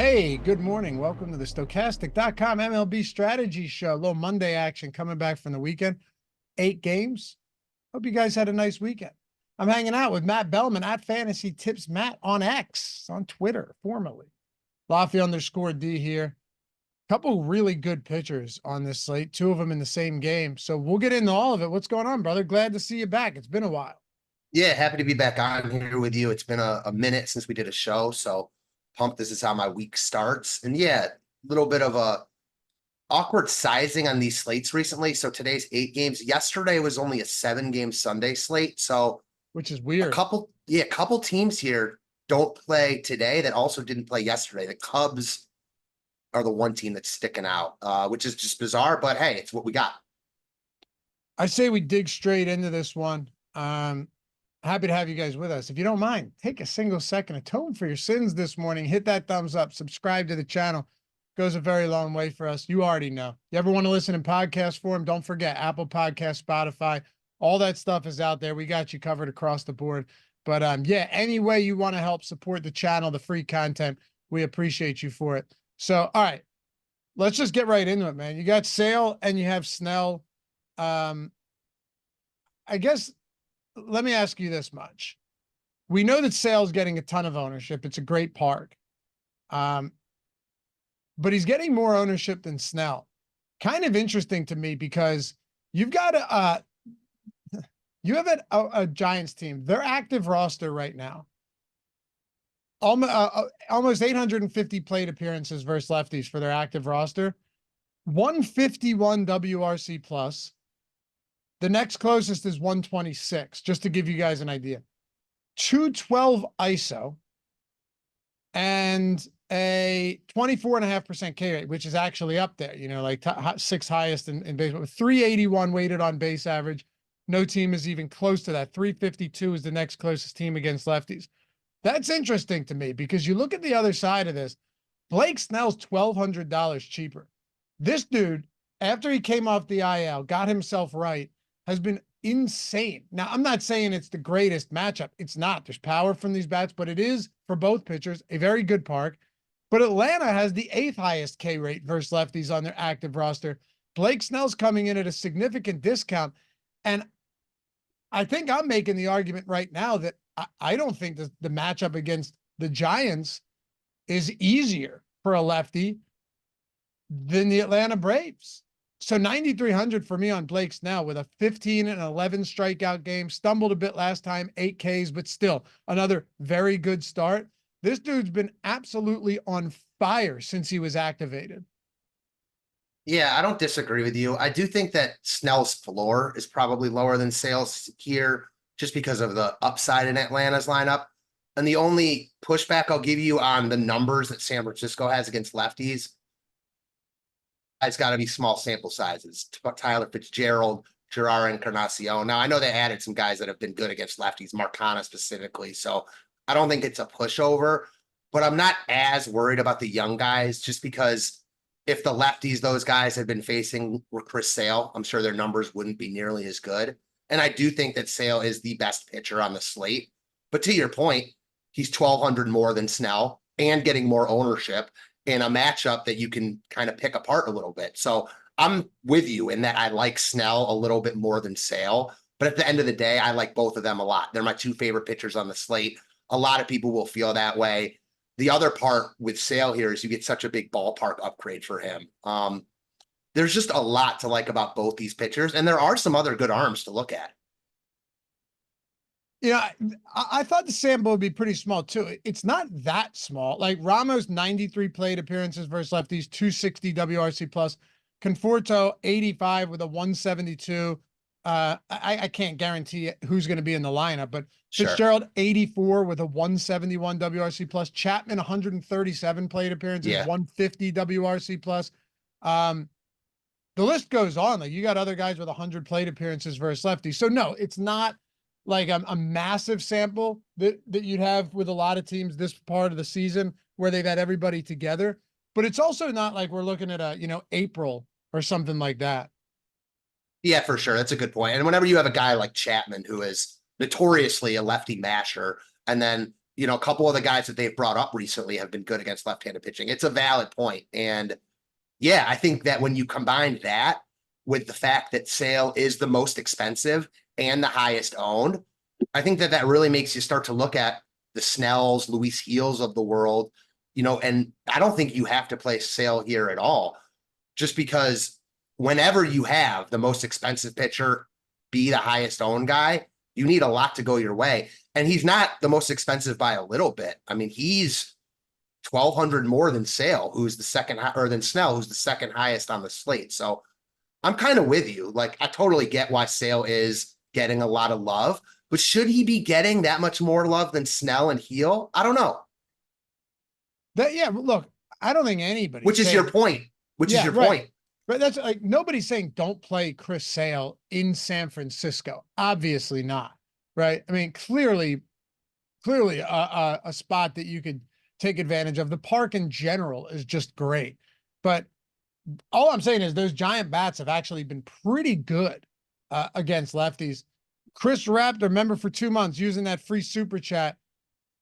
Hey, good morning. Welcome to the Stochastic.com MLB strategy show. A little Monday action coming back from the weekend. 8 games. Hope you guys had a nice weekend. I'm hanging out with Matt Bellman at Fantasy Tips Matt on X, on Twitter, formerly. Laffy_D here. Couple really good pitchers on this slate, 2 of them in the same game. So we'll get into all of it. What's going on, brother? Glad to see you back. It's been a while. Yeah, happy to be back on here with you. It's been a minute since we did a show, so pumped. This is how my week starts. And yeah, a little bit of a awkward sizing on these slates recently. So today's 8 games. Yesterday was only a 7-game Sunday slate. So Which is weird. a couple teams here don't play today that also didn't play yesterday. The Cubs are the one team that's sticking out, which is just bizarre, but hey, it's what we got. I say we dig straight into this one. Happy to have you guys with us. If you don't mind, take a single second, atone for your sins this morning. Hit that thumbs up, subscribe to the channel. Goes a very long way for us. You already know. You ever want to listen in podcast form? Don't forget Apple Podcast, Spotify, all that stuff is out there. We got you covered across the board. But yeah, any way you want to help support the channel, the free content, we appreciate you for it. So, all right, let's just get right into it, man. You got Sale and you have Snell. I guess, let me ask you this much. We know that Sale's getting a ton of ownership. It's a great park. But he's getting more ownership than Snell. Kind of interesting to me because you've got a Giants team. Their active roster right now, almost 850 plate appearances versus lefties for their active roster. 151 WRC plus. The next closest is 126, just to give you guys an idea. 212 ISO and a 24.5% K rate, which is actually up there, like 6th highest in baseball. 381 weighted on base average. No team is even close to that. 352 is the next closest team against lefties. That's interesting to me because you look at the other side of this. Blake Snell's $1,200 cheaper. This dude, after he came off the IL, got himself right, has been insane. Now, I'm not saying it's the greatest matchup. It's not. There's power from these bats, but it is, for both pitchers, a very good park. But Atlanta has the 8th highest K rate versus lefties on their active roster. Blake Snell's coming in at a significant discount. And I think I'm making the argument right now that I don't think the matchup against the Giants is easier for a lefty than the Atlanta Braves. So 9,300 for me on Blake Snell with a 15 and 11 strikeout game. Stumbled a bit last time, 8 Ks, but still another very good start. This dude's been absolutely on fire since he was activated. Yeah, I don't disagree with you. I do think that Snell's floor is probably lower than Sale's here just because of the upside in Atlanta's lineup. And the only pushback I'll give you on the numbers that San Francisco has against lefties, it's got to be small sample sizes. Tyler Fitzgerald, Gerard Encarnacion. Now, I know they added some guys that have been good against lefties, Marcana specifically. So I don't think it's a pushover, but I'm not as worried about the young guys just because if the lefties those guys had been facing were Chris Sale, I'm sure their numbers wouldn't be nearly as good. And I do think that Sale is the best pitcher on the slate. But to your point, he's 1,200 more than Snell and getting more ownership in a matchup that you can kind of pick apart a little bit. So I'm with you in that I like Snell a little bit more than Sale. But at the end of the day, I like both of them a lot. They're my 2 favorite pitchers on the slate. A lot of people will feel that way. The other part with Sale here is you get such a big ballpark upgrade for him. There's just a lot to like about both these pitchers, and there are some other good arms to look at. Yeah, I thought the sample would be pretty small too. It's not that small. Like Ramos, 93 plate appearances versus lefties, 260 WRC plus. Conforto, 85 with a 172. I can't guarantee who's going to be in the lineup, but Sure. Fitzgerald, 84 with a 171 WRC plus. Chapman, 137 plate appearances, 150 WRC plus. The list goes on. Like you got other guys with 100 plate appearances versus lefties. So no, it's not like a massive sample that you'd have with a lot of teams this part of the season where they've had everybody together. But it's also not like we're looking at April or something like that. Yeah, for sure. That's a good point. And whenever you have a guy like Chapman, who is notoriously a lefty masher, and then you know, a couple of the guys that they've brought up recently have been good against left-handed pitching. It's a valid point. And yeah, I think that when you combine that with the fact that Sale is the most expensive and the highest owned, I think that that really makes you start to look at the Snells, Luis Heels of the world, you know, and I don't think you have to play Sale here at all, just because whenever you have the most expensive pitcher be the highest owned guy, you need a lot to go your way. And he's not the most expensive by a little bit. I mean, he's 1,200 more than Sale, who's the second, or than Snell, who's the second highest on the slate. So I'm kind of with you. Like, I totally get why Sale is getting a lot of love, but should he be getting that much more love than Snell and Heel? I don't know. Yeah, look, I don't think anybody. Which is your point. Which is your point. But that's like, nobody's saying don't play Chris Sale in San Francisco. Obviously not, right? I mean, clearly a spot that you could take advantage of. The park in general is just great. But all I'm saying is those giant bats have actually been pretty good against lefties. Chris Raptor, member for 2 months, using that free super chat,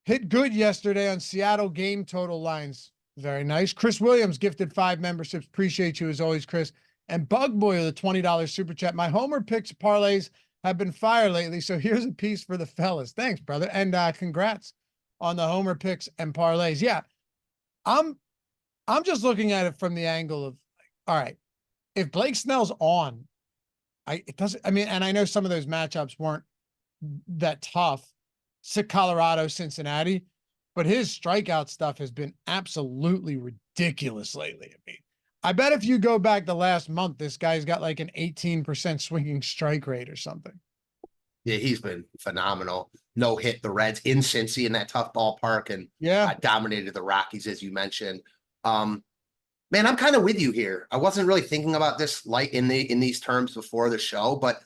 hit good yesterday on Seattle game total lines. Very nice. Chris Williams gifted 5 memberships. Appreciate you as always, Chris. And Bug Boy with a $20 super chat. My homer picks parlays have been fire lately, so here's a piece for the fellas. Thanks, brother. And congrats on the homer picks and parlays. Yeah, I'm just looking at it from the angle of, all right, if Blake Snell's on, I mean, and I know some of those matchups weren't that tough. Colorado, Cincinnati, but his strikeout stuff has been absolutely ridiculous lately. I mean, I bet if you go back the last month, this guy's got like an 18% swinging strike rate or something. Yeah, he's been phenomenal. No hit the Reds in Cincy in that tough ballpark, and dominated the Rockies, as you mentioned. Man, I'm kind of with you here. I wasn't really thinking about this like in these terms before the show, but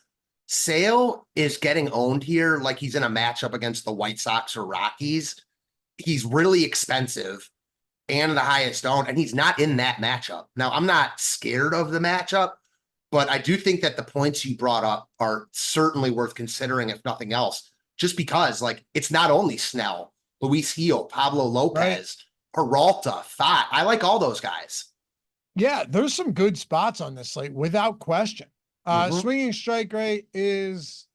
Sale is getting owned here like he's in a matchup against the White Sox or Rockies. He's really expensive and the highest owned, and he's not in that matchup. Now, I'm not scared of the matchup, but I do think that the points you brought up are certainly worth considering, if nothing else, just because, like, it's not only Snell, Luis Heel, Pablo Lopez, Peralta, Thought. I like all those guys. Yeah, there's some good spots on this slate without question. Swinging strike rate is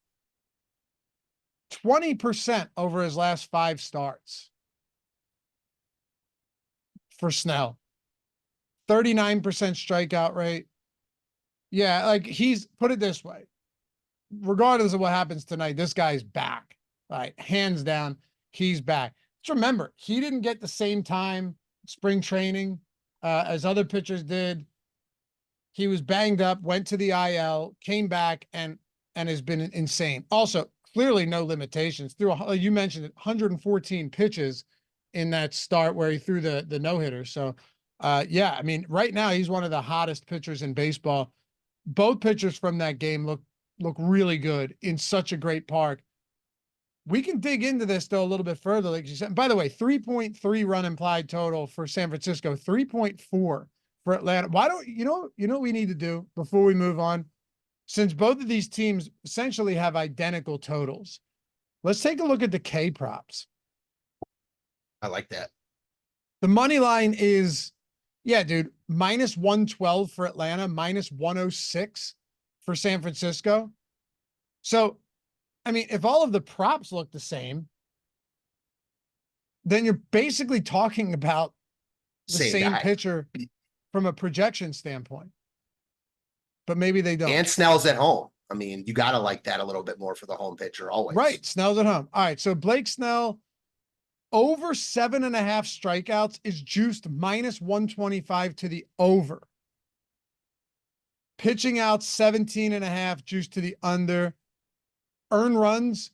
20% over his last 5 starts for Snell. 39% strikeout rate. Yeah, like, he's, put it this way, regardless of what happens tonight, this guy's back. Right, hands down, he's back. Just remember, he didn't get the same time spring training as other pitchers did. He was banged up, went to the IL, came back, and has been insane. Also, clearly no limitations. You mentioned it, 114 pitches in that start where he threw the no-hitter. So, yeah, I mean, right now he's one of the hottest pitchers in baseball. Both pitchers from that game look really good in such a great park. We can dig into this though a little bit further, like you said. By the way, 3.3 run implied total for San Francisco, 3.4 for Atlanta. Why don't you know what we need to do before we move on? Since both of these teams essentially have identical totals, let's take a look at the K props. I like that. The money line is, yeah, dude, minus 112 for Atlanta, minus 106 for San Francisco. So, I mean, if all of the props look the same, then you're basically talking about the same pitcher from a projection standpoint. But maybe they don't. And Snell's at home. I mean, you got to like that a little bit more for the home pitcher always. Right. Snell's at home. All right. So Blake Snell over 7.5 strikeouts is juiced minus 125 to the over. Pitching out 17.5 juiced to the under. Earn runs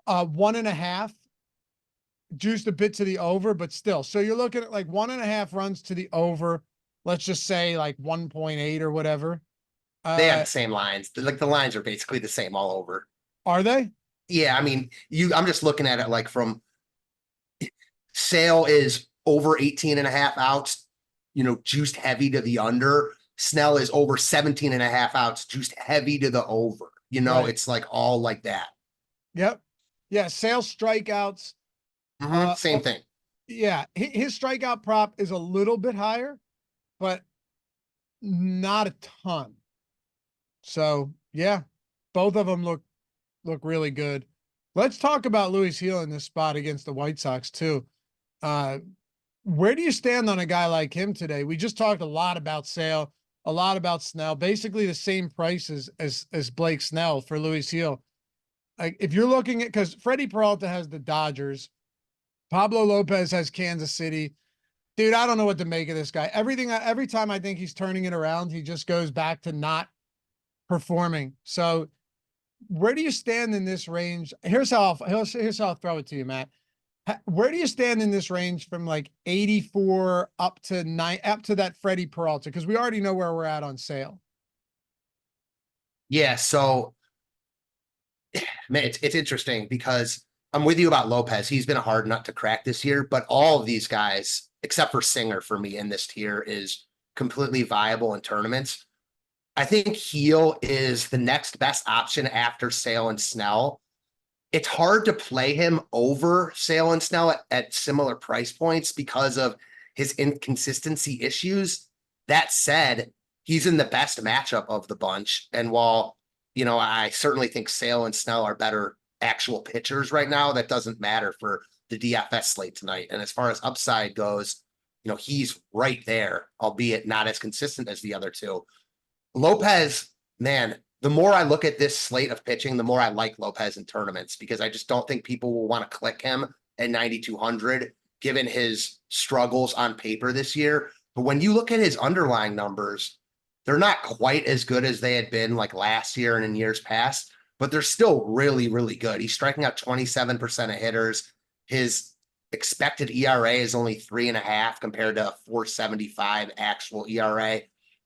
1.5 juiced a bit to the over, but still. So you're looking at like 1.5 runs to the over. Let's just say like 1.8 or whatever. They have the same lines. Like, the lines are basically the same all over. Are they? Yeah. I mean, I'm just looking at it like from Sale is over 18.5 outs, juiced heavy to the under. Snell is over 17.5 outs, juiced heavy to the over. It's like all like that. Yep. Yeah. Sale strikeouts Same thing. Yeah, his strikeout prop is a little bit higher, but not a ton. So yeah, both of them look really good. Let's talk about Louis Hill in this spot against the White Sox too. Where do you stand on a guy like him today? We just talked a lot about Sale, a lot about Snell, basically the same prices as Blake Snell for Louis Hill. Like if you're looking at, because Freddie Peralta has the Dodgers, Pablo Lopez has Kansas City. Dude, I don't know what to make of this guy. Every time I think he's turning it around, he just goes back to not performing. So where do you stand in this range? Here's how I'll throw it to you, Matt. Where do you stand in this range from like 84 up to that Freddie Peralta? Because we already know where we're at on Sale. Yeah, so man, it's interesting because I'm with you about Lopez. He's been a hard nut to crack this year, but all of these guys, except for Singer for me in this tier, is completely viable in tournaments. I think Heel is the next best option after Sale and Snell. It's hard to play him over Sale and Snell at similar price points because of his inconsistency issues. That said, he's in the best matchup of the bunch. And while, I certainly think Sale and Snell are better actual pitchers right now, that doesn't matter for the DFS slate tonight. And as far as upside goes, he's right there, albeit not as consistent as the other two. Lopez, man, the more I look at this slate of pitching, the more I like Lopez in tournaments because I just don't think people will want to click him at 9,200 given his struggles on paper this year. But when you look at his underlying numbers, they're not quite as good as they had been like last year and in years past, but they're still really, really good. He's striking out 27% of hitters. His expected ERA is only 3.5 compared to a 4.75 actual ERA.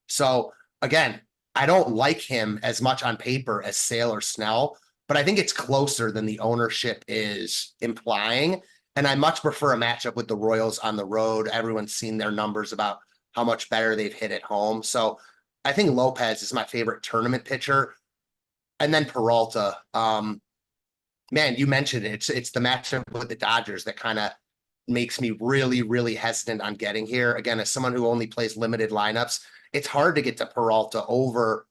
So again, I don't like him as much on paper as Sale or Snell, but I think it's closer than the ownership is implying. And I much prefer a matchup with the Royals on the road. Everyone's seen their numbers about how much better they've hit at home. So I think Lopez is my favorite tournament pitcher. And then Peralta, man, you mentioned it. It's the matchup with the Dodgers that kind of makes me really, really hesitant on getting here. Again, as someone who only plays limited lineups, it's hard to get to Peralta over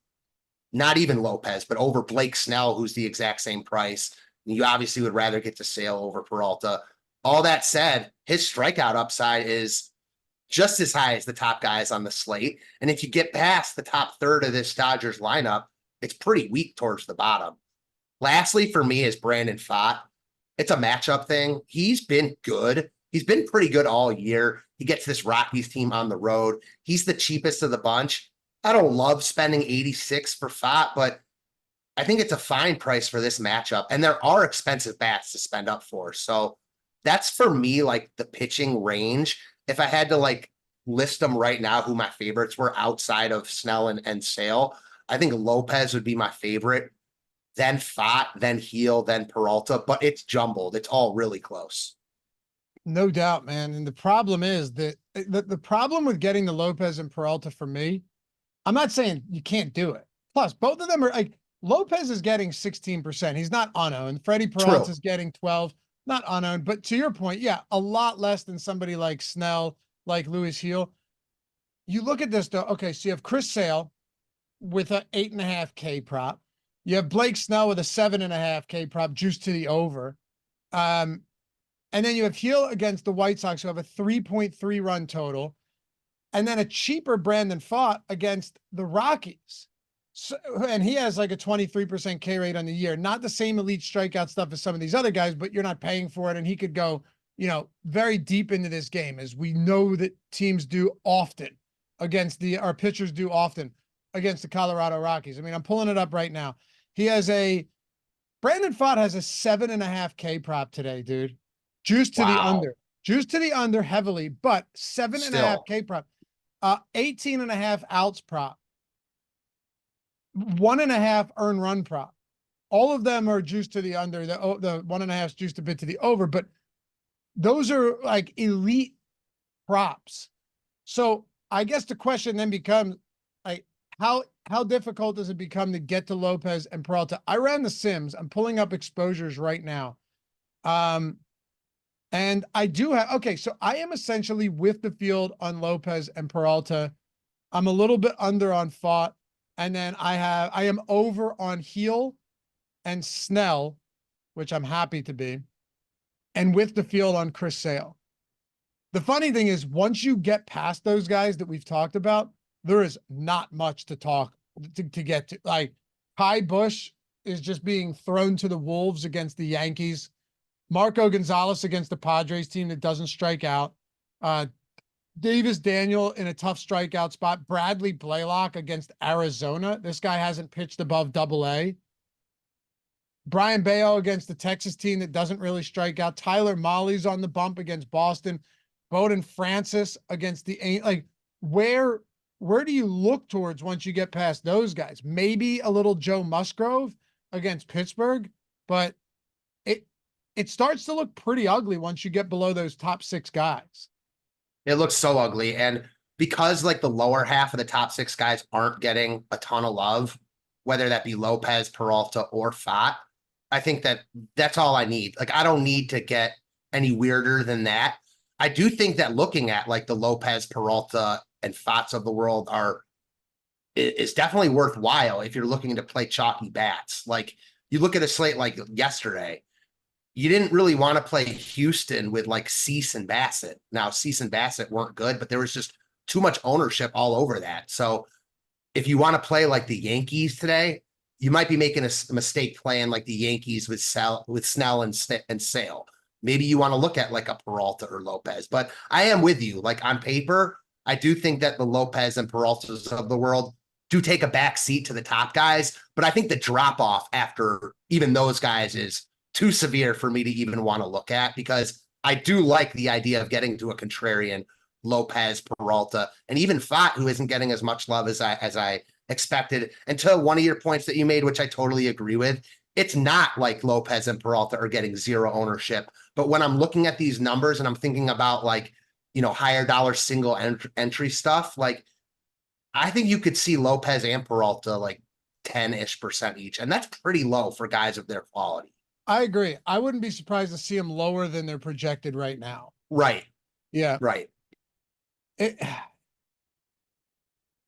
not even Lopez, but over Blake Snell, who's the exact same price. You obviously would rather get to Sale over Peralta. All that said, his strikeout upside is just as high as the top guys on the slate. And if you get past the top third of this Dodgers lineup, it's pretty weak towards the bottom. Lastly, for me is Brandon Pfaadt. It's a matchup thing. He's been good. He's been pretty good all year. He gets this Rockies team on the road. He's the cheapest of the bunch. I don't love spending 86 for Pfaadt, but I think it's a fine price for this matchup. And there are expensive bats to spend up for. So that's for me, like the pitching range. If I had to like list them right now, who my favorites were outside of Snell and Sale, I think Lopez would be my favorite. Then Pfaadt, then Heel, then Peralta, but it's jumbled. It's all really close. No doubt, man. And the problem is that the problem with getting the Lopez and Peralta for me, I'm not saying you can't do it. Plus, both of them are like Lopez is getting 16%. He's not unowned. Freddie Peralta is getting 12, not unowned. But to your point, yeah, a lot less than somebody like Snell, like Louis Heel. You look at this though. Okay, so you have Chris Sale with a 8.5K prop. You have Blake Snell with a 7.5K prop, juiced to the over. And then you have Heel against the White Sox, who have a 3.3 run total. And then a cheaper Brandon Pfaadt against the Rockies. So, and he has like a 23% K rate on the year. Not the same elite strikeout stuff as some of these other guys, but you're not paying for it. And he could go, very deep into this game, as we know that teams do often against our pitchers do often against the Colorado Rockies. I mean, I'm pulling it up right now. Brandon Pfaadt has a 7.5K prop today, dude. Juiced to the under. Juiced to the under heavily, but 7.5K prop. 18.5 outs prop. 1.5 earn run prop. All of them are juiced to the under. The 1.5 is juiced a bit to the over, but those are like elite props. So I guess the question then becomes like, how difficult does it become to get to Lopez and Peralta? I ran the Sims. I'm pulling up exposures right now. And And I do have, okay, so I am essentially with the field on Lopez and Peralta. I'm a little bit under on Fott. And then I am over on Heel and Snell, which I'm happy to be, and with the field on Chris Sale. The funny thing is, once you get past those guys that we've talked about, there is not much to get to. Like, Kai Bush is just being thrown to the wolves against the Yankees. Marco Gonzalez against the Padres team that doesn't strike out. Davis Daniel in a tough strikeout spot. Bradley Blaylock against Arizona. This guy hasn't pitched above Double-A. Brian Bayo against the Texas team that doesn't really strike out. Tyler Molly's on the bump against Boston. Bowden Francis against the, like, where do you look towards once you get past those guys? Maybe a little Joe Musgrove against Pittsburgh, but it starts to look pretty ugly once you get below those top 6 guys. It looks so ugly. And because like the lower half of the top 6 guys aren't getting a ton of love, whether that be Lopez, Peralta, or Fott, I think that's all I need. Like, I don't need to get any weirder than that. I do think that looking at like the Lopez, Peralta, and Fotts of the world is definitely worthwhile if you're looking to play chalky bats. Like, you look at a slate like yesterday, you didn't really want to play Houston with like Cease and Bassett. Now, Cease and Bassett weren't good, but there was just too much ownership all over that. So if you want to play like the Yankees today, you might be making a mistake playing like the Yankees with Snell and Sale. Maybe you want to look at like a Peralta or Lopez, but I am with you. Like, on paper, I do think that the Lopez and Peraltas of the world do take a back seat to the top guys, but I think the drop off after even those guys is too severe for me to even want to look at, because I do like the idea of getting to a contrarian Lopez, Peralta, and even Fott, who isn't getting as much love as I expected. And to one of your points that you made, which I totally agree with, it's not like Lopez and Peralta are getting zero ownership. But when I'm looking at these numbers and I'm thinking about like, higher dollar single entry stuff, like, I think you could see Lopez and Peralta like 10-ish% each. And that's pretty low for guys of their quality. I agree. I wouldn't be surprised to see them lower than they're projected right now. Right. Yeah. Right.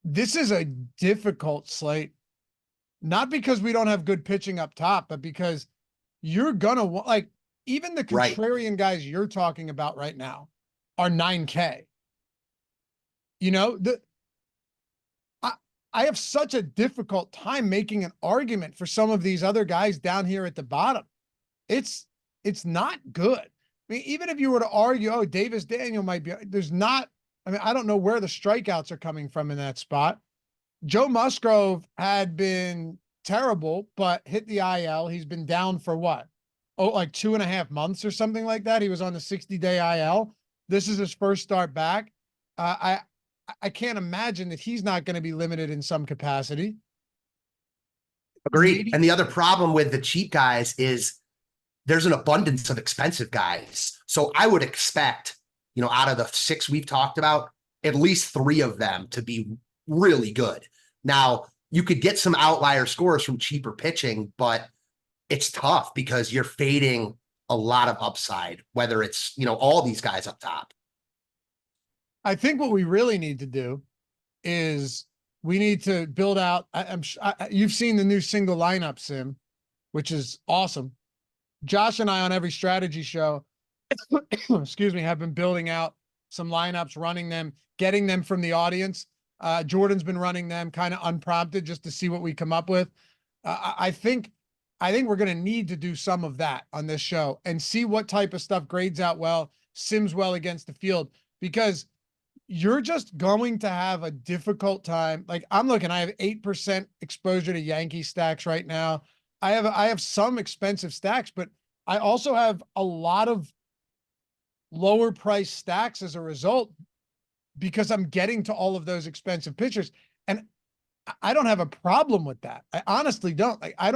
This is a difficult slate, not because we don't have good pitching up top, but because you're gonna like, even the contrarian guys you're talking about right now are 9K. I have such a difficult time making an argument for some of these other guys down here at the bottom. It's not good. I mean, even if you were to argue, oh, Davis Daniel might be, I don't know where the strikeouts are coming from in that spot. Joe Musgrove had been terrible, but hit the IL. He's been down for what? Oh, like 2.5 months or something like that. He was on the 60-day IL. This is his first start back. I can't imagine that he's not going to be limited in some capacity. Agreed. And the other problem with the cheap guys is there's an abundance of expensive guys. So I would expect, out of the 6 we've talked about, at least 3 of them to be really good. Now, you could get some outlier scores from cheaper pitching, but it's tough because you're fading a lot of upside, whether it's, all these guys up top. I think what we really need to do is we need to build out. You've seen the new single lineup sim, which is awesome. Josh and I on every strategy show, excuse me, have been building out some lineups, running them, getting them from the audience. Jordan's been running them kind of unprompted just to see what we come up with. I think we're going to need to do some of that on this show and see what type of stuff grades out well, sims well against the field, because you're just going to have a difficult time. Like, I'm looking, I have 8% exposure to Yankee stacks right now. I have some expensive stacks, but I also have a lot of lower price stacks as a result, because I'm getting to all of those expensive pitchers. And I don't have a problem with that. I honestly don't. Like, I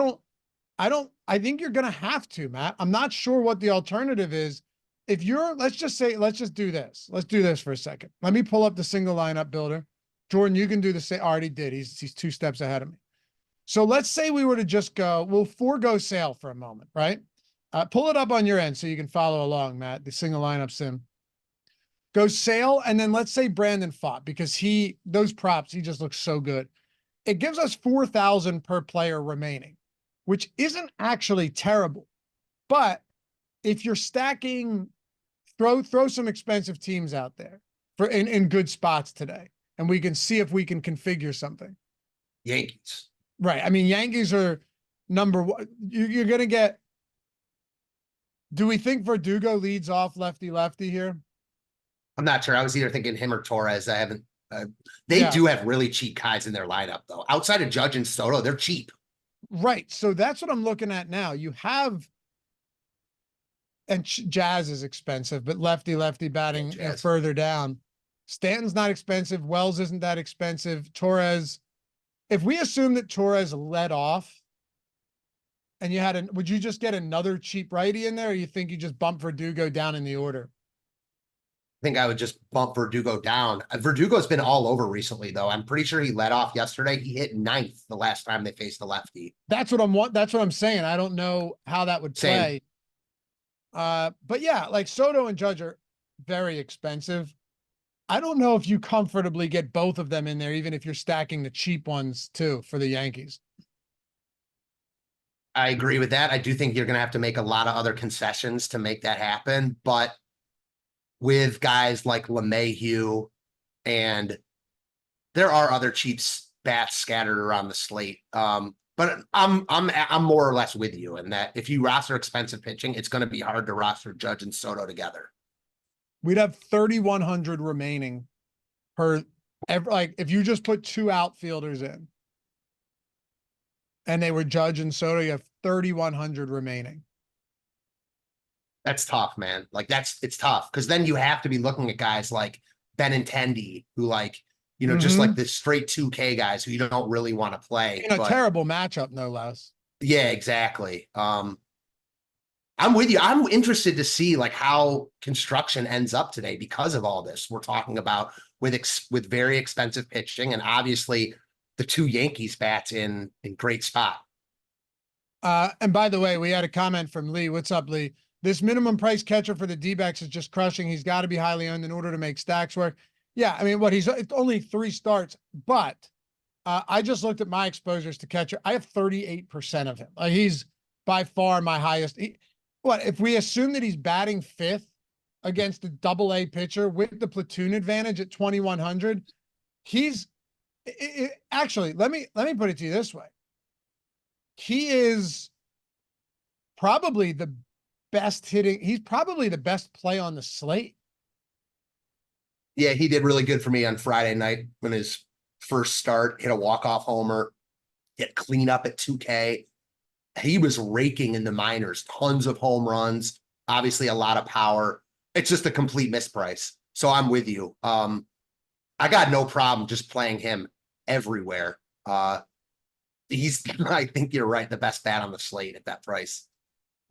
think you're going to have to, Matt. I'm not sure what the alternative is. If you're, let's just do this. Let's do this for a second. Let me pull up the single lineup builder. Jordan, you can do the same. Already did. He's 2 steps ahead of me. So let's say we were to just go, we'll forego Sale for a moment, right? Pull it up on your end so you can follow along, Matt, the single lineup sim. Go Sale, and then let's say Brandon Pfaadt, because those props, he just looks so good. It gives us 4,000 per player remaining, which isn't actually terrible. But if you're stacking, throw some expensive teams out there in good spots today, and we can see if we can configure something. Yankees. Right. I mean, Yankees are number one. You're going to get. Do we think Verdugo leads off lefty here? I'm not sure. I was either thinking him or Torres. I haven't. They do have really cheap guys in their lineup, though. Outside of Judge and Soto, they're cheap. Right. So that's what I'm looking at now. You have, and Jazz is expensive, but lefty batting further down. Stanton's not expensive. Wells isn't that expensive. Torres. If we assume that Torres led off, and you had would you just get another cheap righty in there, or you think you just bump Verdugo down in the order? I think I would just bump Verdugo down. Verdugo's been all over recently, though. I'm pretty sure he led off yesterday. He hit 9th the last time they faced a lefty. That's what I'm saying. I don't know how that would play. But yeah, like Soto and Judge are very expensive. I don't know if you comfortably get both of them in there, even if you're stacking the cheap ones too for the Yankees. I agree with that. I do think you're going to have to make a lot of other concessions to make that happen. But with guys like LeMahieu, and there are other cheap bats scattered around the slate. But I'm more or less with you in that if you roster expensive pitching, it's going to be hard to roster Judge and Soto together. We'd have 3,100 remaining per like if you just put 2 outfielders in and they were Judge and Soto, you have 3,100 remaining. That's tough, man. Like it's tough because then you have to be looking at guys like Benintendi, who just like the straight 2K guys who you don't really want to play. In a terrible matchup, no less. Yeah, exactly. I'm with you. I'm interested to see like how construction ends up today because of all this we're talking about with very expensive pitching, and obviously the 2 Yankees bats in great spot. And by the way, we had a comment from Lee. What's up, Lee? This minimum price catcher for the D-backs is just crushing. He's got to be highly owned in order to make stacks work. Yeah, I mean, it's only 3 starts, but I just looked at my exposures to catcher. I have 38% of him. He's by far my highest. If we assume that he's batting 5th against a AA pitcher with the platoon advantage at 2,100, actually, let me put it to you this way. He is probably the best hitting. He's probably the best play on the slate. Yeah, he did really good for me on Friday night when his first start, hit a walk-off homer, hit cleanup at 2K. He was raking in the minors, tons of home runs, obviously a lot of power. It's just a complete misprice. So I'm with you. I got no problem just playing him everywhere. He's, I think you're right, the best bat on the slate at that price.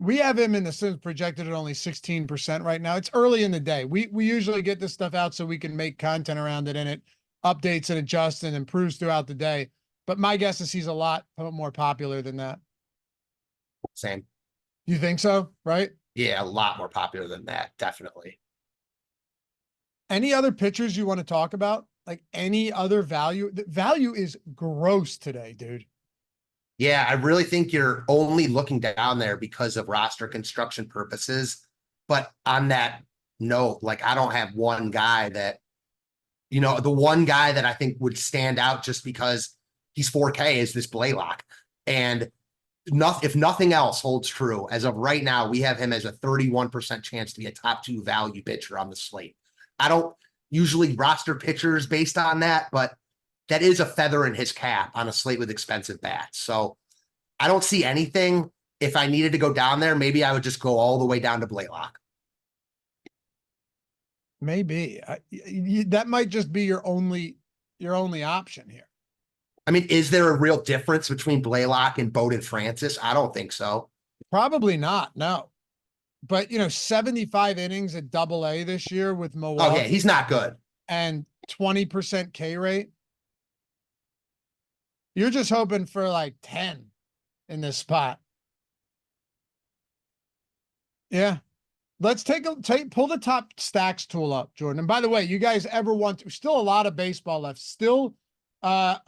We have him in the Sims projected at only 16% right now. It's early in the day. We usually get this stuff out so we can make content around it, and it updates and adjusts and improves throughout the day. But my guess is he's a lot more popular than that. Same. You think so? Right? Yeah, a lot more popular than that. Definitely. Any other pitchers you want to talk about? Like any other value? The value is gross today, dude. Yeah, I really think you're only looking down there because of roster construction purposes. But on that note, like I don't have one guy that, the one guy that I think would stand out just because he's 4K is this Blaylock. And if nothing else holds true, as of right now, we have him as a 31% chance to be a top 2 value pitcher on the slate. I don't usually roster pitchers based on that, but that is a feather in his cap on a slate with expensive bats. So I don't see anything. If I needed to go down there, maybe I would just go all the way down to Blaylock. Maybe that might just be your only option here. I mean, is there a real difference between Blaylock and Bowden Francis? I don't think so. Probably not. No, but 75 innings at AA this year with Milwaukee. Oh yeah, he's not good. And 20% K rate. You're just hoping for like 10 in this spot. Yeah. Let's pull the top stacks tool up, Jordan. And by the way, you guys ever want to, still a lot of baseball left, still a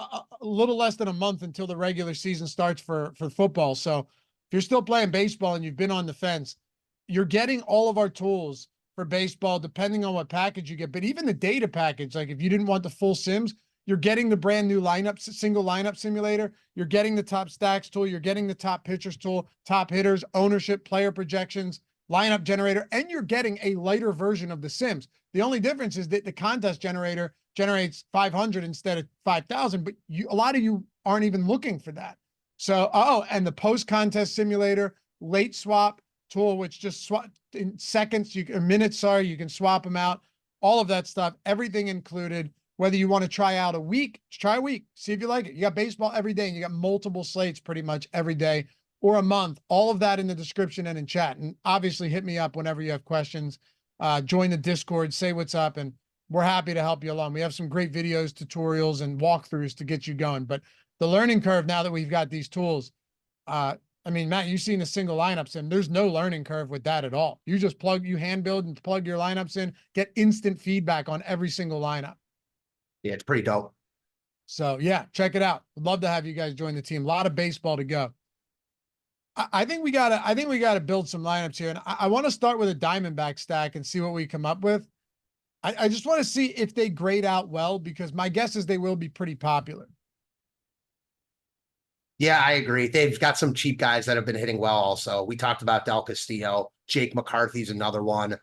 little less than a month until the regular season starts for football. So if you're still playing baseball and you've been on the fence, you're getting all of our tools for baseball, depending on what package you get. But even the data package, like if you didn't want the full sims, you're getting the brand new single lineup simulator. You're getting the top stacks tool. You're getting the top pitchers tool, top hitters, ownership, player projections, lineup generator, and you're getting a lighter version of the sims. The only difference is that the contest generator generates 500 instead of 5,000, but a lot of you aren't even looking for that. So, and the post contest simulator, late swap tool, which just swap in seconds, minutes, sorry, you can swap them out, all of that stuff, everything included. Whether you want to try out a week, try a week, see if you like it. You got baseball every day and you got multiple slates pretty much every day, or a month, all of that in the description and in chat. And obviously hit me up whenever you have questions, join the Discord, say what's up, and we're happy to help you along. We have some great videos, tutorials, and walkthroughs to get you going. But the learning curve, now that we've got these tools, I mean, Matt, you've seen the single lineups and there's no learning curve with that at all. You just hand build and plug your lineups in, get instant feedback on every single lineup. Yeah, it's pretty dope. So yeah, check it out. Would love to have you guys join the team. A lot of baseball to go. I think we gotta build some lineups here. And I want to start with a Diamondback stack and see what we come up with. I just want to see if they grade out well, because my guess is they will be pretty popular. Yeah, I agree. They've got some cheap guys that have been hitting well also. We talked about Del Castillo. Jake McCarthy's another one.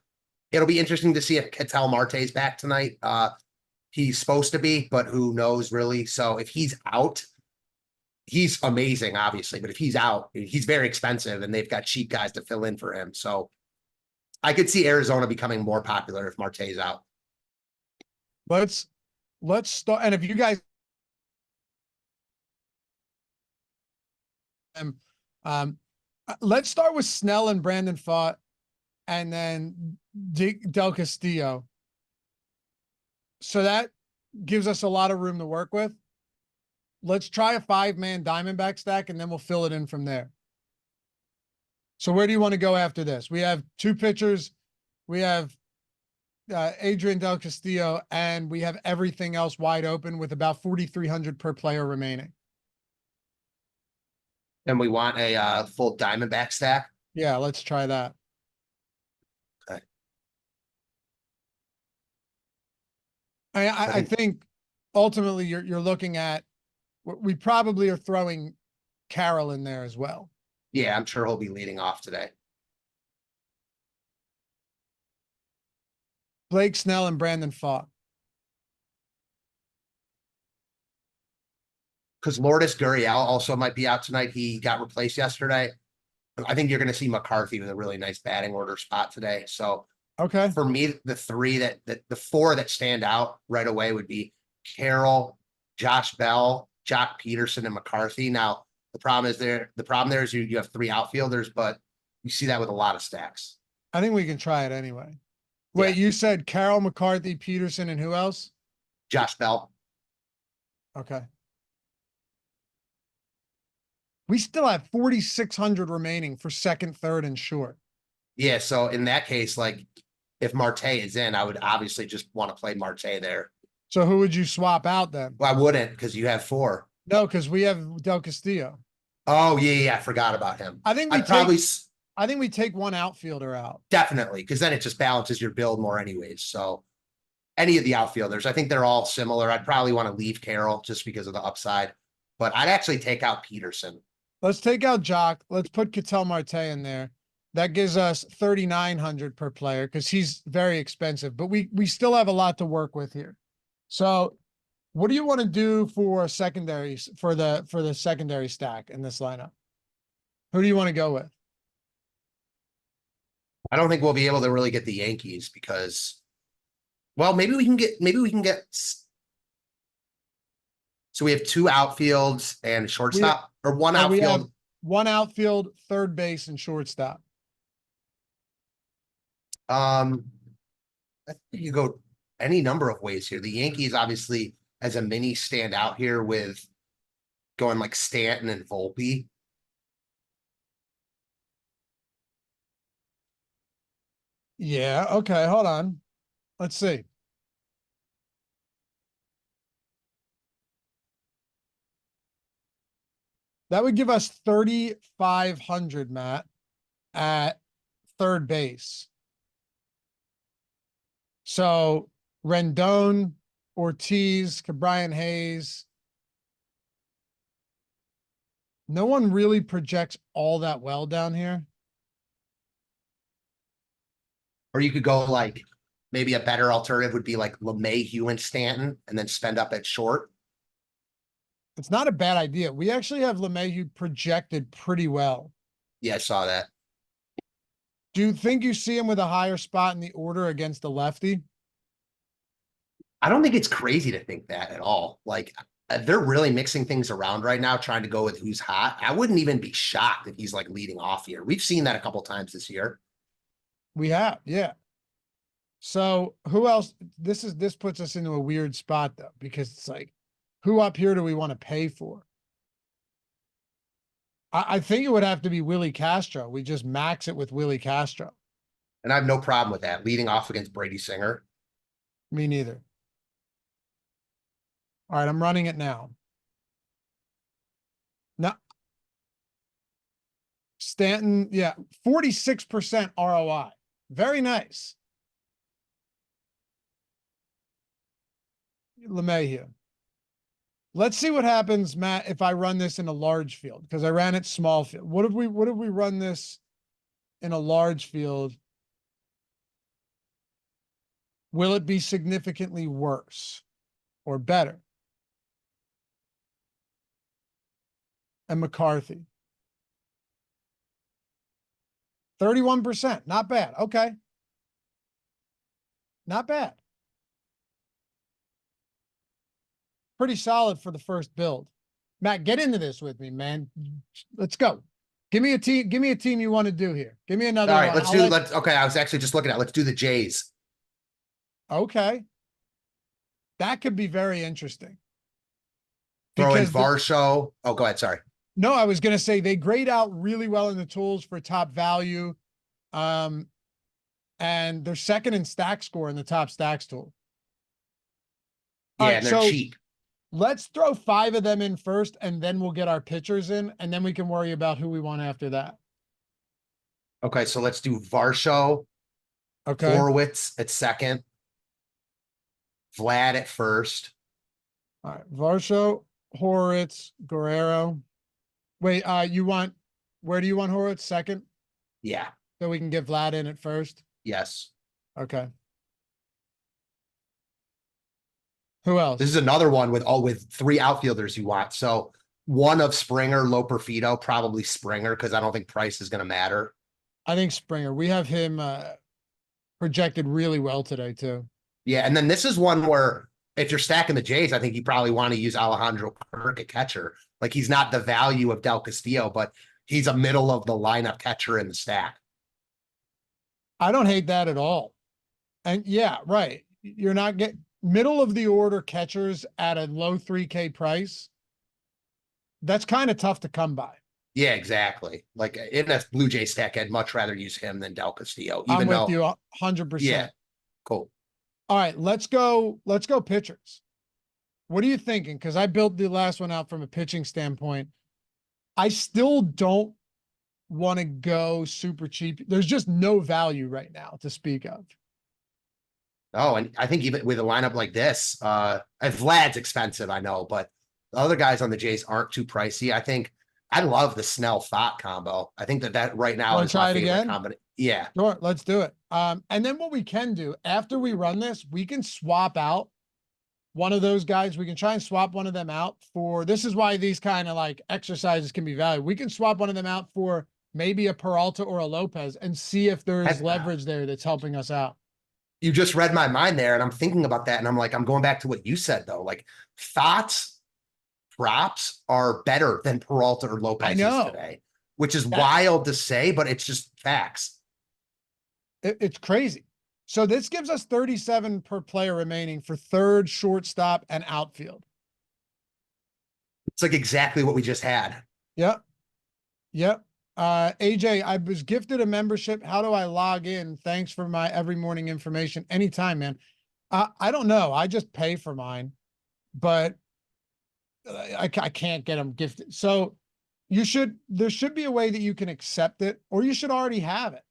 It'll be interesting to see if Ketel Marte's back tonight. He's supposed to be, but who knows really. So if he's out, he's amazing, obviously. But if he's out, he's very expensive and they've got cheap guys to fill in for him. So I could see Arizona becoming more popular if Marte's out. Let's start. And if you guys, let's start with Snell and Brandon Pfaadt, and then Del Castillo. So that gives us a lot of room to work with. Let's try a 5-man Diamondback stack, and then we'll fill it in from there. So where do you want to go after this? We have 2 pitchers. We have Adrian Del Castillo, and we have everything else wide open with about 4,300 per player remaining. And we want a full Diamondback stack. Yeah, let's try that. Okay. I think ultimately you're looking at, we probably are throwing Carroll in there as well. Yeah, I'm sure he'll be leading off today. Blake Snell and Brandon Pfaadt. Because Lourdes Gurriel also might be out tonight. He got replaced yesterday. I think you're going to see McCarthy with a really nice batting order spot today. So Okay. for me, the 4 that stand out right away would be Carroll, Josh Bell, Jock Peterson, and McCarthy. Now, the problem there is you have 3 outfielders, but you see that with a lot of stacks. I think we can try it anyway. Wait, Yeah. you said Carroll, McCarthy, Peterson, and who else? Josh Bell. Okay. We still have 4,600 remaining for second, third, and short. Yeah, so in that case, like if Marte is in, I would obviously just want to play Marte there. So who would you swap out then? Well, I wouldn't, because you have 4. No, because we have Del Castillo. Oh, yeah, I forgot about him. I think we take one outfielder out. Definitely, because then it just balances your build more anyways. So any of the outfielders, I think they're all similar. I'd probably want to leave Carroll just because of the upside, but I'd actually take out Peterson. Let's take out Jock. Let's put Ketel Marte in there. That gives us 3,900 per player because he's very expensive, but we still have a lot to work with here. So what do you want to do for secondaries for the secondary stack in this lineup? Who do you want to go with? I don't think we'll be able to really get the Yankees because, well, maybe we can get. So we have 2 outfields and shortstop, or one outfield. We have 1 outfield, third base, and shortstop. I think you go any number of ways here. The Yankees obviously as a mini stand out here with going like Stanton and Volpe. Yeah. Okay. Hold on. Let's see. That would give us 3,500, Matt, at third base. So Rendon, Ortiz, Cabrian Hayes. No one really projects all that well down here. Or you could go like maybe a better alternative would be like LeMahieu and Stanton and then spend up at short. It's not a bad idea. We actually have LeMahieu projected pretty well. Yeah, I saw that. Do you think you see him with a higher spot in the order against the lefty? I don't think it's crazy to think that at all. Like they're really mixing things around right now, trying to go with who's hot. I wouldn't even be shocked if he's like leading off here. We've seen that a couple times this year. We have, yeah. So who else? This puts us into a weird spot though, because it's like, who up here do we want to pay for? I think it would have to be Willie Castro. We just max it with Willie Castro. And I have no problem with that. Leading off against Brady Singer. Me neither. All right, I'm running it now. No. Stanton, yeah, 46% ROI. Very nice. LeMahieu. Let's see what happens, Matt, if I run this in a large field, because I ran it small field. What if we run this in a large field? Will it be significantly worse or better? And McCarthy. 31%. Not bad. Okay. Not bad. Pretty solid for the first build. Matt, get into this with me, man. Let's go. Give me a team. Give me a team you want to do here. Give me another All right, one. let's okay. I was actually just looking at, let's do the Jays. Okay. That could be very interesting. Throw in Varsho. Oh, go ahead. Sorry. No, I was going to say they grade out really well in the tools for top value. And they're second in stack score in the top stacks tool. Yeah, and they're cheap. Let's throw 5 of them in first, and then we'll get our pitchers in, and then we can worry about who we want after that. Okay, so let's do Varsho. Okay. Horwitz at second. Vlad at first. All right. Varsho, Horwitz, Guerrero. Wait, where do you want Horwitz? Second? Yeah. So we can get Vlad in at first? Yes. Okay. Who else? This is another one with 3 outfielders you want. So one of Springer, Loperfido, probably Springer, because I don't think price is going to matter. I think Springer. We have him projected really well today too. Yeah, and then this is one where if you're stacking the Jays, I think you probably want to use Alejandro Kirk at catcher. Like he's not the value of Del Castillo, but he's a middle of the lineup catcher in the stack. I don't hate that at all. And yeah, right. You're not getting middle of the order catchers at a low 3K price. That's kind of tough to come by. Yeah, exactly. Like in a Blue Jay stack, I'd much rather use him than Del Castillo. I'm with you 100%. Yeah, cool. All right, let's go pitchers. What are you thinking? Because I built the last one out from a pitching standpoint. I still don't want to go super cheap. There's just no value right now to speak of. Oh, and I think even with a lineup like this, and Vlad's expensive, I know, but the other guys on the Jays aren't too pricey. I think I love the Snell Thought combo. I think that right now is my favorite combo. Yeah. Sure, let's do it. And then what we can do after we run this, we can swap out one of those guys. We can try and swap one of them out for, this is why these kind of like exercises can be valuable. We can swap one of them out for maybe a Peralta or a Lopez and see if there's leverage there that's helping us out. You just read my mind there, and I'm thinking about that, and I'm like, I'm going back to what you said though. Like Thought's props are better than Peralta or Lopez today, which is wild to say, but it's just facts. It's crazy. So this gives us 37 per player remaining for third, shortstop, and outfield. It's like exactly what we just had. Yep. Yep. AJ, I was gifted a membership. How do I log in? Thanks for my every morning information. Anytime, man. I don't know. I just pay for mine, but I can't get them gifted. So there should be a way that you can accept it, or you should already have it.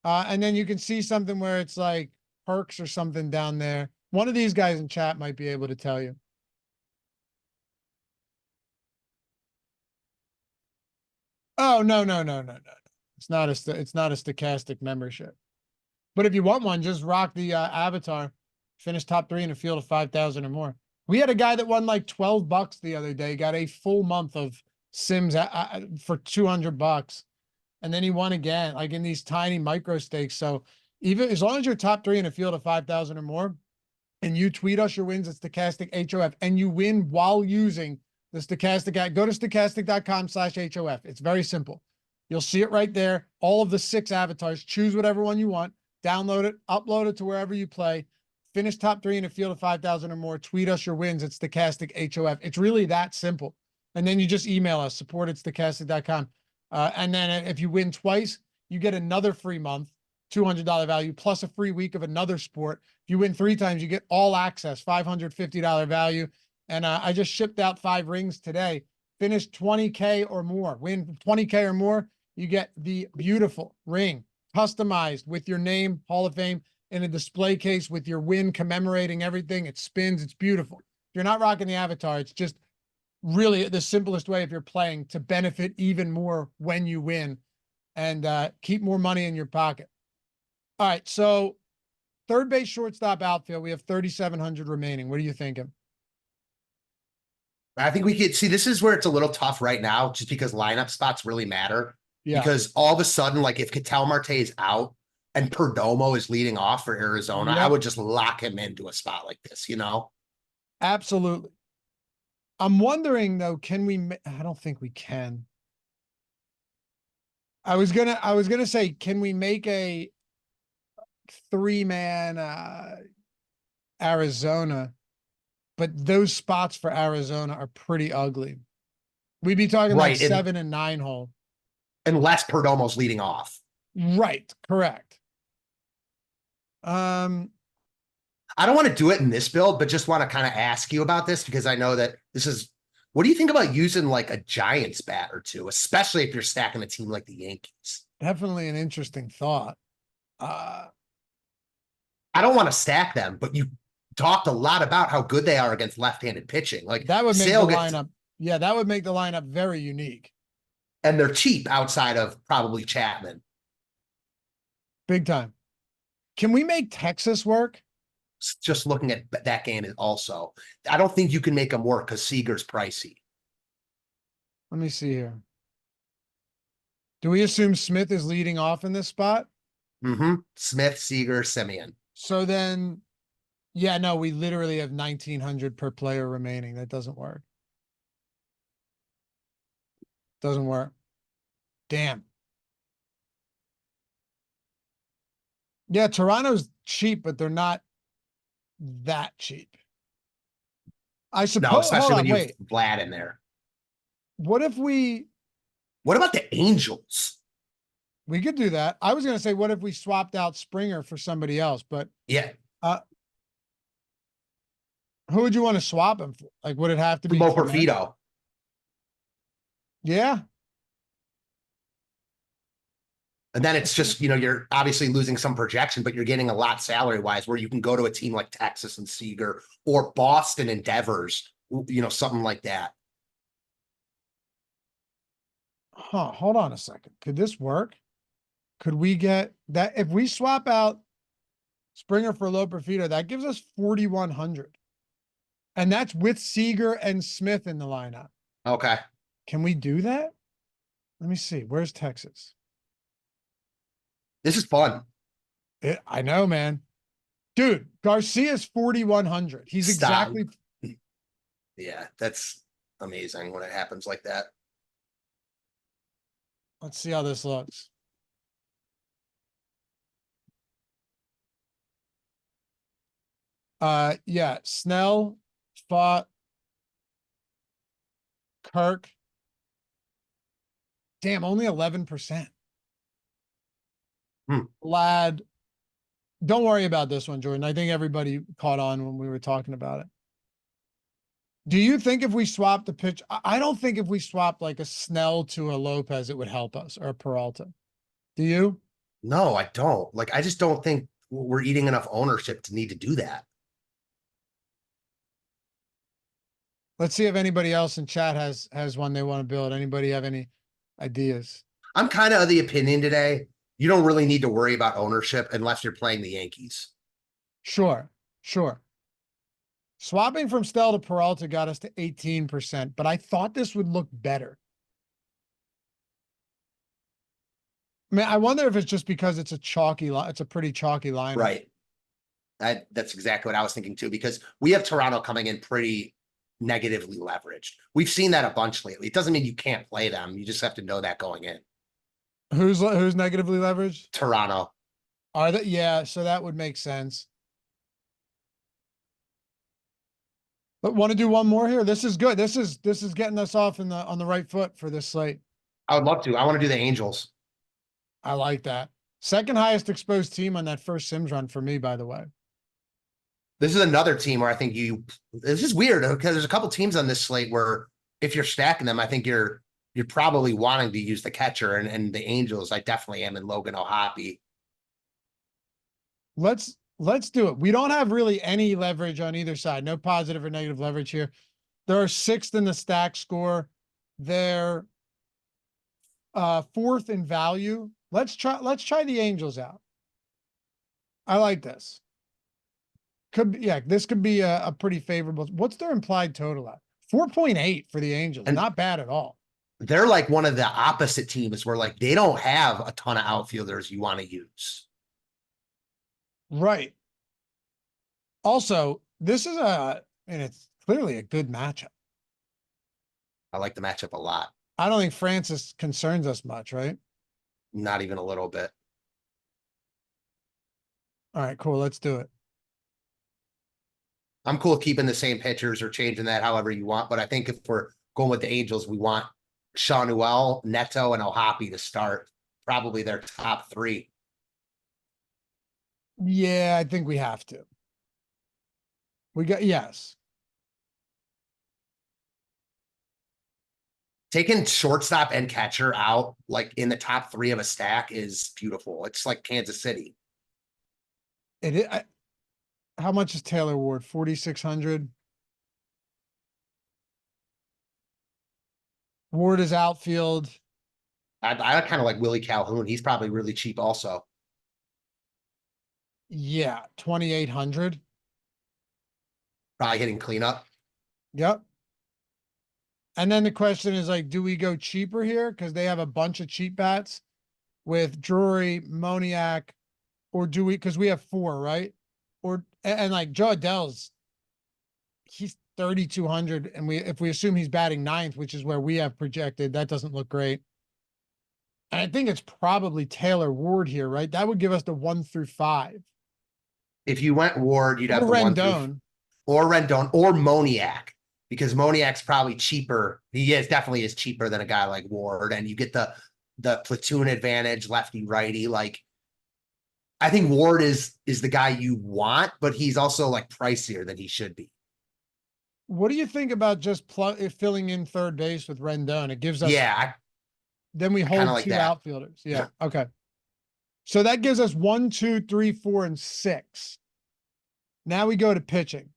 And then you can see something where it's like perks or something down there. One of these guys in chat might be able to tell you. Oh, no. It's not a stochastic membership. But if you want one, just rock the avatar, finish top 3 in a field of 5,000 or more. We had a guy that won like $12 the other day, got a full month of Sims for $200. And then he won again, like in these tiny micro stakes. So even as long as you're top 3 in a field of 5,000 or more, and you tweet us your wins at Stochastic HOF, and you win while using the Stochastic app, go to stochastic.com/HOF. It's very simple. You'll see it right there. All of the 6 avatars, choose whatever one you want, download it, upload it to wherever you play, finish top 3 in a field of 5,000 or more, tweet us your wins at Stochastic HOF. It's really that simple. And then you just email us, support@stochastic.com. And then if you win twice, you get another free month, $200 value, plus a free week of another sport. If you win 3 times, you get all access, $550 value. And I just shipped out 5 rings today. Finish 20K or more. Win 20K or more, you get the beautiful ring, customized with your name, Hall of Fame, in a display case with your win commemorating everything. It spins. It's beautiful. If you're not rocking the avatar, it's just really the simplest way if you're playing to benefit even more when you win and keep more money in your pocket. All right, so third base, shortstop, outfield. We have 3,700 remaining. What are you thinking? I think we could see this is where it's a little tough right now, just because lineup spots really matter. Yeah. Because all of a sudden, like if Ketel Marte is out and Perdomo is leading off for Arizona, I Yep. would just lock him into a spot like this, you know? Absolutely. I'm wondering though, can we? I don't think we can. I was gonna say, can we make a 3-man Arizona? But those spots for Arizona are pretty ugly. We'd be talking like Right, 7 and 9 hole. Unless Perdomo's leading off. Right, correct. I don't want to do it in this build, but just want to kind of ask you about this because I know that this is. What do you think about using like a Giants bat or two, especially if you're stacking a team like the Yankees? Definitely an interesting thought. I don't want to stack them, but you talked a lot about how good they are against left-handed pitching. Like that would make Sale the lineup. Yeah, that would make the lineup very unique. And they're cheap outside of probably Chapman. Big time. Can we make Texas work? Just looking at that game is also, I don't think you can make them work because Seager's pricey. Let me see here. Do we assume Smith is leading off in this spot? Mm-hmm. Smith, Seager, Semien. So then, yeah, no, we literally have 1,900 per player remaining. That doesn't work. Doesn't work. Damn. Yeah, Toronto's cheap, but they're not that cheap. I suppose. No, especially when you wait. have Vlad in there. What if we? What about the Angels? We could do that. I was going to say, what if we swapped out Springer for somebody else? But yeah, who would you want to swap him for? Like, would it have to be Mo Perfito? Yeah. And then it's just, you're obviously losing some projection, but you're getting a lot salary wise where you can go to a team like Texas and Seager or Boston and Devers, something like that. Huh. Hold on a second. Could this work? Could we get that? If we swap out Springer for Loperfido, that gives us 4,100. And that's with Seager and Smith in the lineup. Okay. Can we do that? Let me see. Where's Texas? This is fun. I know, man. Dude, Garcia's 4,100. He's Stop. exactly. Yeah, that's amazing when it happens like that. Let's see how this looks. Yeah, Snell, Fought, Kirk, Damn, only 11%. Hmm. Lad, don't worry about this one, Jordan. I think everybody caught on when we were talking about it. Do you think if we swap the pitch, I don't think if we swap like a Snell to a Lopez, it would help us, or a Peralta. Do you? No, I don't. Like, I just don't think we're eating enough ownership to need to do that. Let's see if anybody else in chat has one they want to build. Anybody have any ideas? I'm kind of the opinion today, you don't really need to worry about ownership unless you're playing the Yankees. Sure, sure. Swapping from Snell to Peralta got us to 18%, but I thought this would look better. I mean, I wonder if it's just because it's a chalky line. It's a pretty chalky line. Right. That's exactly what I was thinking too, because we have Toronto coming in pretty negatively leveraged. We've seen that a bunch lately. It doesn't mean you can't play them. You just have to know that going in. Who's negatively leveraged? Toronto. Are they? Yeah, so that would make sense. But want to do one more here? This is good. This is getting us off on the right foot for this slate. I would love to. I want to do the Angels. I like that. Second highest exposed team on that first Sims run for me, by the way. This is another team where I think this is weird because there's a couple teams on this slate where if you're stacking them, I think you're probably wanting to use the catcher and the Angels. I definitely am in Logan O'Hoppe. Let's do it. We don't have really any leverage on either side. No positive or negative leverage here. They're sixth in the stack score. They're fourth in value. Let's try the Angels out. I like this. This could be a pretty favorable. What's their implied total at? 4.8 for the Angels. And not bad at all. They're like one of the opposite teams where like they don't have a ton of outfielders you want to use. Right. Also, this is and it's clearly a good matchup. I like the matchup a lot. I don't think Francis concerns us much, right? Not even a little bit. All right, cool. Let's do it. I'm cool with keeping the same pitchers or changing that however you want. But I think if we're going with the Angels, we want Sean Newell, Neto, and O'Hoppe to start. Probably their top three. Yeah, I think we have to. Yes. Taking shortstop and catcher out, like in the top three of a stack, is beautiful. It's like Kansas City. How much is Taylor Ward? 4,600. Ward is outfield. I kind of like Willie Calhoun. He's probably really cheap also. Yeah, 2,800. Probably hitting cleanup. Yep. And then the question is like, do we go cheaper here? Because they have a bunch of cheap bats with Drury, Moniak, or do we, because we have 4, right? And like Joe Adele's, he's 3,200. And if we assume he's batting 9th, which is where we have projected, that doesn't look great. And I think it's probably Taylor Ward here, right? That would give us the 1 through 5. If you went Ward, you'd have the Rendon. Or Rendon or Moniak, because Moniak's probably cheaper. He definitely is cheaper than a guy like Ward, and you get the platoon advantage, lefty righty. Like, I think Ward is the guy you want, but he's also like pricier than he should be. What do you think about just filling in third base with Rendon? It gives us then we hold like 2 that. outfielders. Yeah. Okay. So that gives us 1, 2, 3, 4, and 6. Now we go to pitching.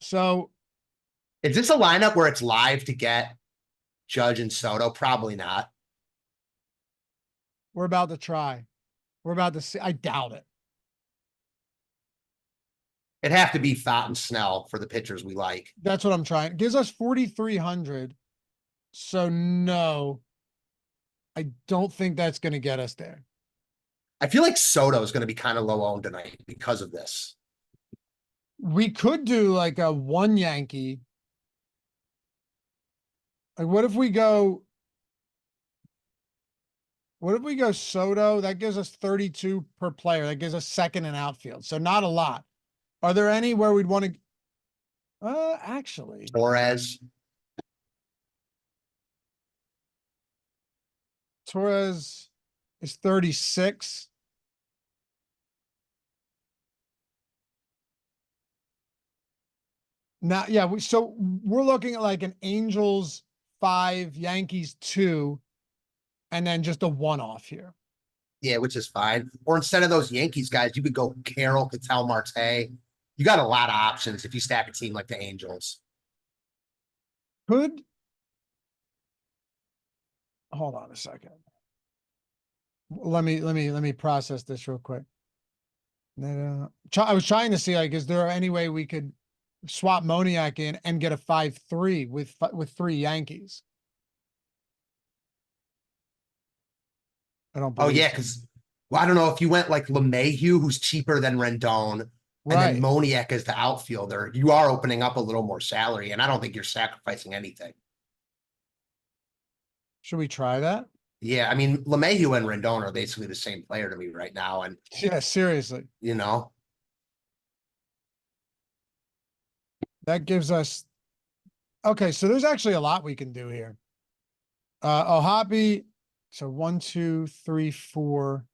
So is this a lineup where it's live to get Judge and Soto? Probably not. We're about to try. We're about to see. I doubt it. It'd have to be Thott and Snell for the pitchers we like. That's what I'm trying. It gives us 4,300. So no, I don't think that's going to get us there. I feel like Soto is going to be kind of low owned tonight because of this. We could do like a 1 Yankee. Like what if we go Soto? That gives us 32 per player. That gives us second in outfield. So not a lot. Are there any where we'd want to actually Torres. Torres is 36. Now, yeah, so we're looking at like an Angels 5, Yankees 2, and then just a one-off here. Yeah, which is fine. Or instead of those Yankees guys, you could go Carroll, Cattell Marte. You got a lot of options if you stack a team like the Angels. Hold on a second. Let me process this real quick. I was trying to see, like, is there any way we could swap Moniak in and get a 5-3 with 3 Yankees? I don't Oh, believe yeah, so. because I don't know if you went like LeMahieu, who's cheaper than Rendon, and then Right. Moniak as the outfielder, you are opening up a little more salary, and I don't think you're sacrificing anything. Should we try that? Yeah, I mean, LeMahieu and Rendon are basically the same player to me right now, and Yeah, seriously. you know, That gives us okay, so there's actually a lot we can do here. Ohapi, so 1, 2, 3, 4.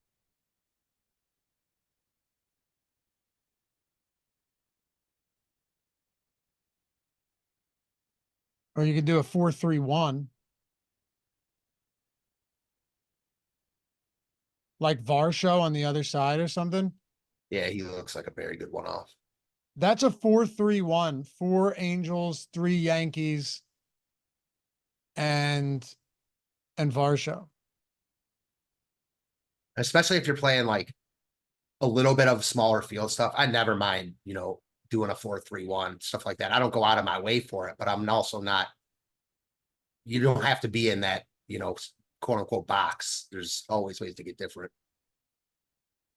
Or you could do a 4-3-1. Like Varsho on the other side or something. yeah, he looks like a very good one-off. That's a 4-3-1. 4 Angels, 3 Yankees, and Varsho. Especially if you're playing like a little bit of smaller field stuff. I never mind, doing a 4-3-1, stuff like that. I don't go out of my way for it, but I'm also not, you don't have to be in that, quote unquote box. There's always ways to get different.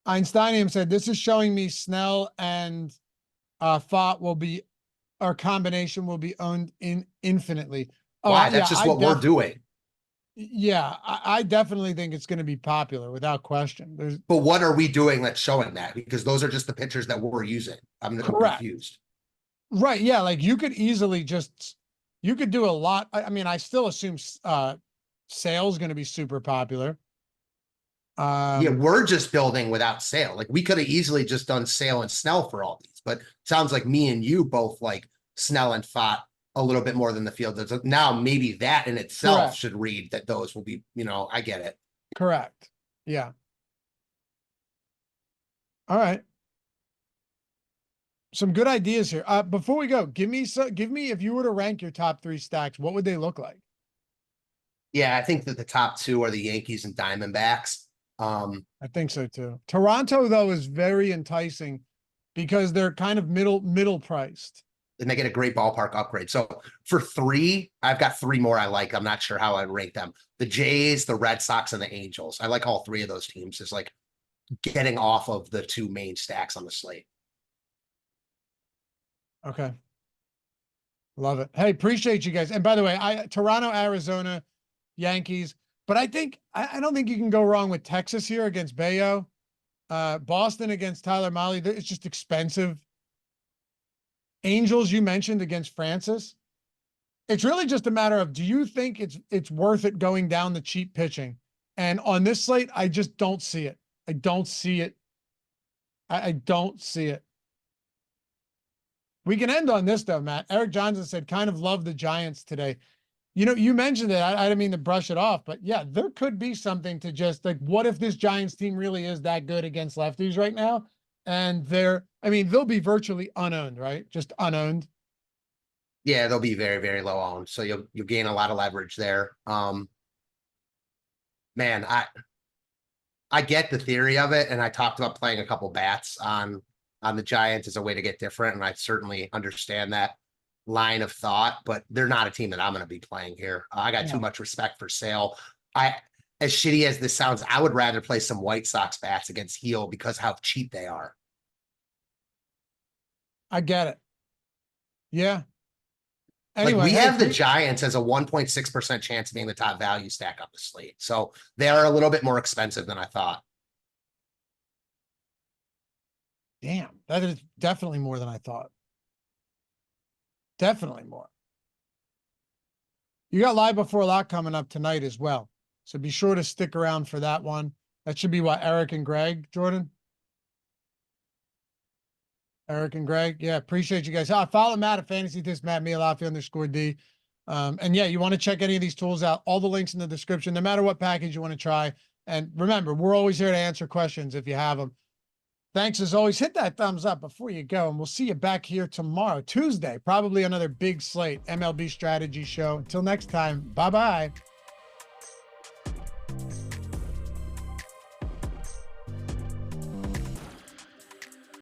Einsteinium said, this is showing me Snell and Fott will be, our combination will be owned infinitely. Oh, Why? That's just what we're doing. Yeah, I definitely think it's going to be popular without question. But what are we doing that's showing that? Because those are just the pictures that we're using. I'm confused. Right. Yeah. Like you could easily you could do a lot. I mean, I still assume Sale's going to be super popular. Yeah, we're just building without Sale. Like we could have easily just done Sale and Snell for all these, but it sounds like me and you both like Snell and Fott a little bit more than the field does. Now maybe that in itself should read that those will be, I get it. Correct. Yeah. All right. Some good ideas here. Before we go, give me if you were to rank your top 3 stacks, what would they look like? Yeah, I think that the top 2 are the Yankees and Diamondbacks. I think so too. Toronto though is very enticing because they're kind of middle priced. And they get a great ballpark upgrade. So for 3, I've got 3 more I like. I'm not sure how I'd rank them. The Jays, the Red Sox, and the Angels. I like all 3 of those teams. It's like getting off of the 2 main stacks on the slate. Okay. Love it. Hey, appreciate you guys. And by the way, Toronto, Arizona, Yankees, but I don't think you can go wrong with Texas here against Bayo. Boston against Tyler Mahle. It's just expensive. Angels, you mentioned against Francis. It's really just a matter of, do you think it's worth it going down the cheap pitching? And on this slate, I just don't see it. I don't see it. I don't see it. We can end on this though, Matt. Eric Johnson said, kind of love the Giants today. You mentioned it. I didn't mean to brush it off, but yeah, there could be something to just like, what if this Giants team really is that good against lefties right now? And they'll be virtually unowned, right? Just unowned. Yeah, they'll be very, very low owned. So you'll gain a lot of leverage there. Man, I get the theory of it, and I talked about playing a couple bats on the Giants as a way to get different, and I certainly understand that line of thought, but they're not a team that I'm going to be playing here. I got too much respect for Sale. As shitty as this sounds, I would rather play some White Sox bats against Heel because how cheap they are. I get it. Yeah. Anyway, we have the Giants as a 1.6% chance of being the top value stack up the slate. So they are a little bit more expensive than I thought. Damn, that is definitely more than I thought. Definitely more. You got Live Before Lock coming up tonight as well. So be sure to stick around for that one. That should be what, Eric and Greg, Jordan? Eric and Greg. Yeah, appreciate you guys. Follow Matt at Fantasy This, Matt Mialafi_D. And yeah, you want to check any of these tools out, all the links in the description, no matter what package you want to try. And remember, we're always here to answer questions if you have them. Thanks as always. Hit that thumbs up before you go, and we'll see you back here tomorrow, Tuesday, probably another big slate MLB strategy show. Until next time, bye-bye.